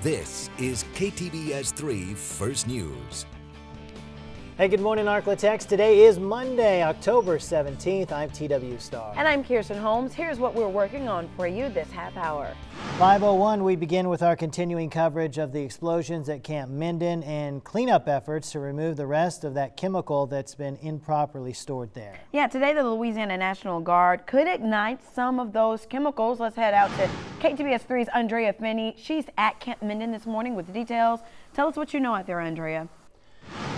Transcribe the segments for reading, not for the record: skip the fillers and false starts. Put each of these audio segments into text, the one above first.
This is KTBS 3 First News. Hey, good morning, Arklatex. Today is Monday, October 17th. I'm TW Star. And I'm Keristen Holmes. Here's what we're working on for you this half hour. 5:01, we begin with our continuing coverage of the explosions at Camp Minden and cleanup efforts to remove the rest of that chemical that's been improperly stored there. Yeah, today the Louisiana National Guard could ignite some of those chemicals. Let's head out to KTBS 3's Andrea Finney. She's at Camp Minden this morning with the details. Tell us what you know out there, Andrea.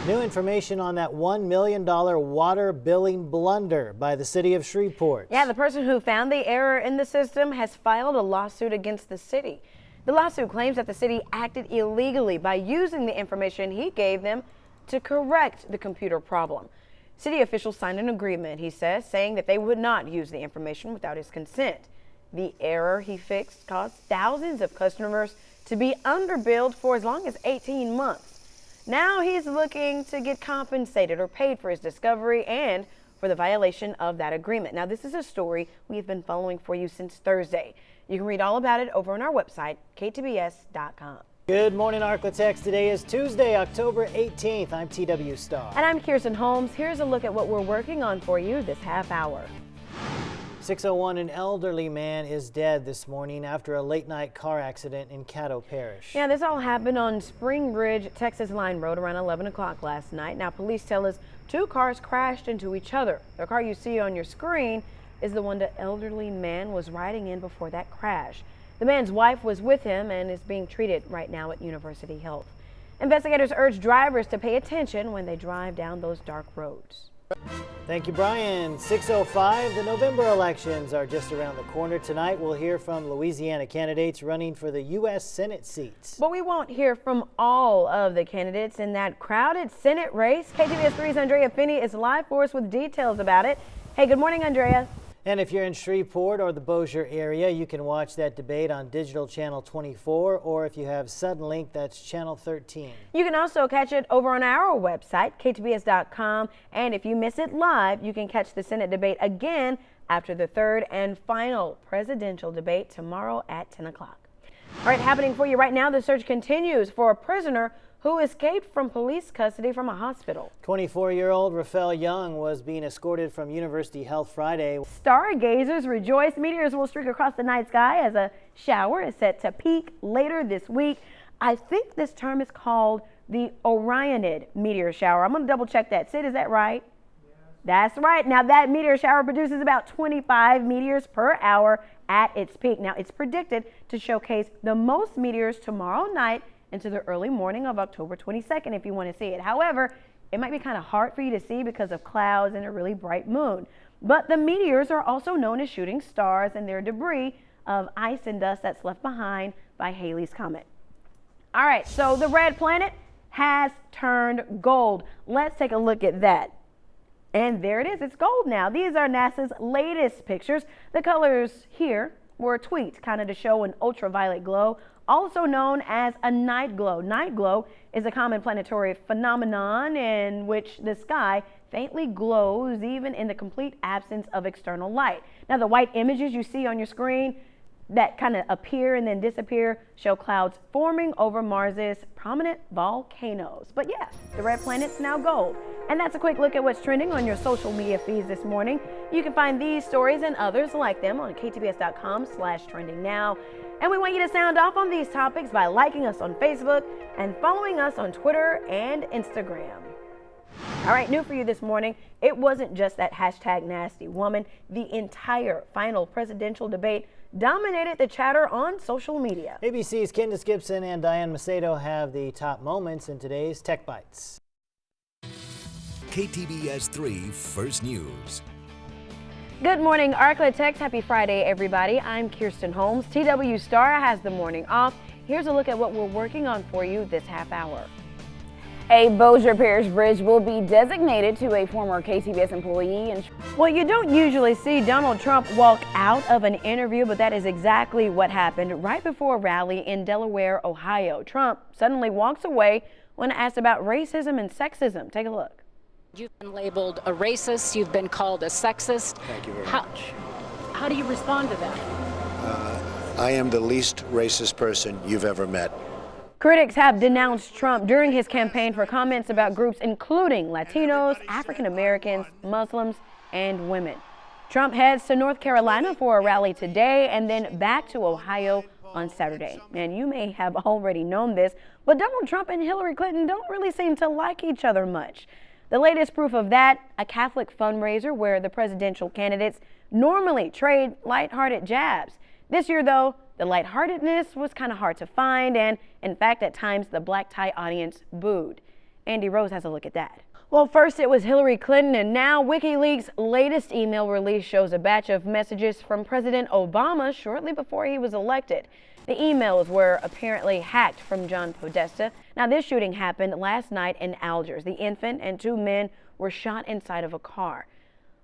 New information on that $1 million water billing blunder by the city of Shreveport. Yeah, the person who found the error in the system has filed a lawsuit against the city. The lawsuit claims that the city acted illegally by using the information he gave them to correct the computer problem. City officials signed an agreement, he says, saying that they would not use the information without his consent. The error he fixed caused thousands of customers to be underbilled for as long as 18 months. Now he's looking to get compensated or paid for his discovery and for the violation of that agreement. Now, this is a story we've been following for you since Thursday. You can read all about it over on our website, ktbs.com. Good morning, Arklatex. Today is Tuesday, October 18th. I'm TW Star. And I'm Keristen Holmes. Here's a look at what we're working on for you this half hour. 6:01, an elderly man is dead this morning after a late-night car accident in Caddo Parish. Yeah, this all happened on Spring Ridge, Texas Line Road around 11 o'clock last night. Now, police tell us two cars crashed into each other. The car you see on your screen is the one the elderly man was riding in before that crash. The man's wife was with him and is being treated right now at University Health. Investigators urge drivers to pay attention when they drive down those dark roads. Thank you, Brian. 6:05, the November elections are just around the corner. Tonight, we'll hear from Louisiana candidates running for the U.S. Senate seats. But we won't hear from all of the candidates in that crowded Senate race. KTBS 3's Andrea Finney is live for us with details about it. Hey, good morning, Andrea. And if you're in Shreveport or the Bossier area, you can watch that debate on digital channel 24, or if you have Suddenlink, that's channel 13. You can also catch it over on our website, ktbs.com, and if you miss it live, you can catch the Senate debate again after the third and final presidential debate tomorrow at 10 o'clock. All right, happening for you right now, the search continues for a prisoner who escaped from police custody from a hospital. 24-year-old Rafael Young was being escorted from University Health Friday. Stargazers rejoice. Meteors will streak across the night sky as a shower is set to peak later this week. I think this term is called the Orionid meteor shower. I'm going to double check that. Sid, is that right? Yes. That's right. Now that meteor shower produces about 25 meteors per hour at its peak. Now it's predicted to showcase the most meteors tomorrow night into the early morning of October 22nd if you want to see it. However, it might be kind of hard for you to see because of clouds and a really bright moon. But the meteors are also known as shooting stars, and they're debris of ice and dust that's left behind by Halley's Comet. All right, so the red planet has turned gold. Let's take a look at that. And there it is, it's gold now. These are NASA's latest pictures. The colors here were tweaked kind of to show an ultraviolet glow, also known as a night glow. Night glow is a common planetary phenomenon in which the sky faintly glows even in the complete absence of external light. Now, the white images you see on your screen that kind of appear and then disappear show clouds forming over Mars's prominent volcanoes. But yeah, the red planet's now gold. And that's a quick look at what's trending on your social media feeds this morning. You can find these stories and others like them on ktbs.com/trendingnow. And we want you to sound off on these topics by liking us on Facebook and following us on Twitter and Instagram. All right, new for you this morning, it wasn't just that hashtag nasty woman. The entire final presidential debate dominated the chatter on social media. ABC's Candace Gibson and Diane Macedo have the top moments in today's Tech Bites. KTBS 3 First News. Good morning, Arklatex. Happy Friday, everybody. I'm Keristen Holmes. TW Star has the morning off. Here's a look at what we're working on for you this half hour. A Bossier Parish bridge will be designated to a former KTBS employee. Well, you don't usually see Donald Trump walk out of an interview, but that is exactly what happened right before a rally in Delaware, Ohio. Trump suddenly walks away when asked about racism and sexism. Take a look. You've been labeled a racist. You've been called a sexist. Thank you very much. How do you respond to that? I am the least racist person you've ever met. Critics have denounced Trump during his campaign for comments about groups including Latinos, African Americans, Muslims, and women. Trump heads to North Carolina for a rally today and then back to Ohio on Saturday. And you may have already known this, but Donald Trump and Hillary Clinton don't really seem to like each other much. The latest proof of that, a Catholic fundraiser where the presidential candidates normally trade lighthearted jabs. This year, though, the lightheartedness was kind of hard to find, and in fact, at times, the black tie audience booed. Andy Rose has a look at that. Well, first it was Hillary Clinton, and now WikiLeaks' latest email release shows a batch of messages from President Obama shortly before he was elected. The emails were apparently hacked from John Podesta. Now, this shooting happened last night in Algiers. The infant and 2 men were shot inside of a car.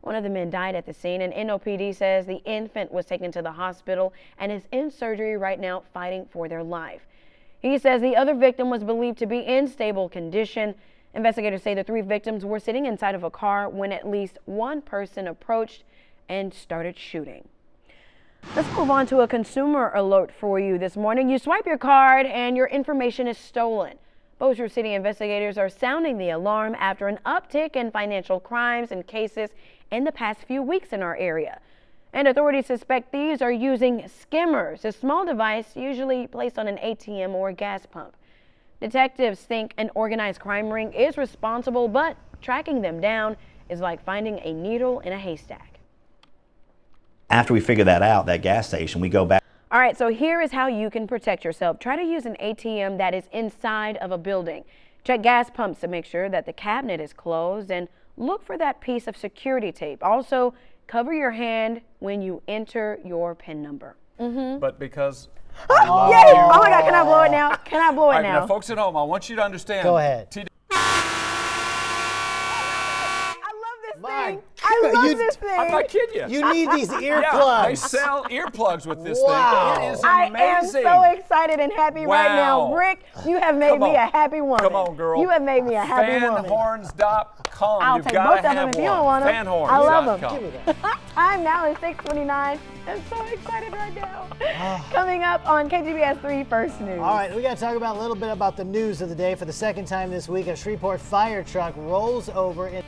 One of the men died at the scene, and NOPD says the infant was taken to the hospital and is in surgery right now fighting for their life. He says the other victim was believed to be in stable condition. Investigators say the 3 victims were sitting inside of a car when at least one person approached and started shooting. Let's move on to a consumer alert for you this morning. You swipe your card and your information is stolen. Bossier City investigators are sounding the alarm after an uptick in financial crimes and cases in the past few weeks in our area. And authorities suspect thieves are using skimmers, a small device usually placed on an ATM or gas pump. Detectives think an organized crime ring is responsible, but tracking them down is like finding a needle in a haystack. After we figure that out, that gas station, we go back. All right, so here is how you can protect yourself. Try to use an ATM that is inside of a building. Check gas pumps to make sure that the cabinet is closed, and look for that piece of security tape. Also, cover your hand when you enter your PIN number. But because Yay! Oh my God, can I blow it now? Can I blow it All right, now? now, folks at home, I want you to understand. Go ahead. I love this My thing. I love you- this thing. I'm not kidding you. You need these Yeah, earplugs. they sell earplugs with this Wow. thing. It is I am amazing. so excited and happy right now. Wow. Rick, you have made Come me on. a happy woman. Come on, girl. You have made me a happy woman. Fanhorns.com. I'll You've take got both to of them have if one. you don't want them. Fanhorns.com. I love them. Give me that. I'm now at 6:29. I'm so excited right now. Coming up on KGBS 3 First News. All right, we got to talk about a little bit about the news of the day. For the second time this week, a Shreveport fire truck rolls over in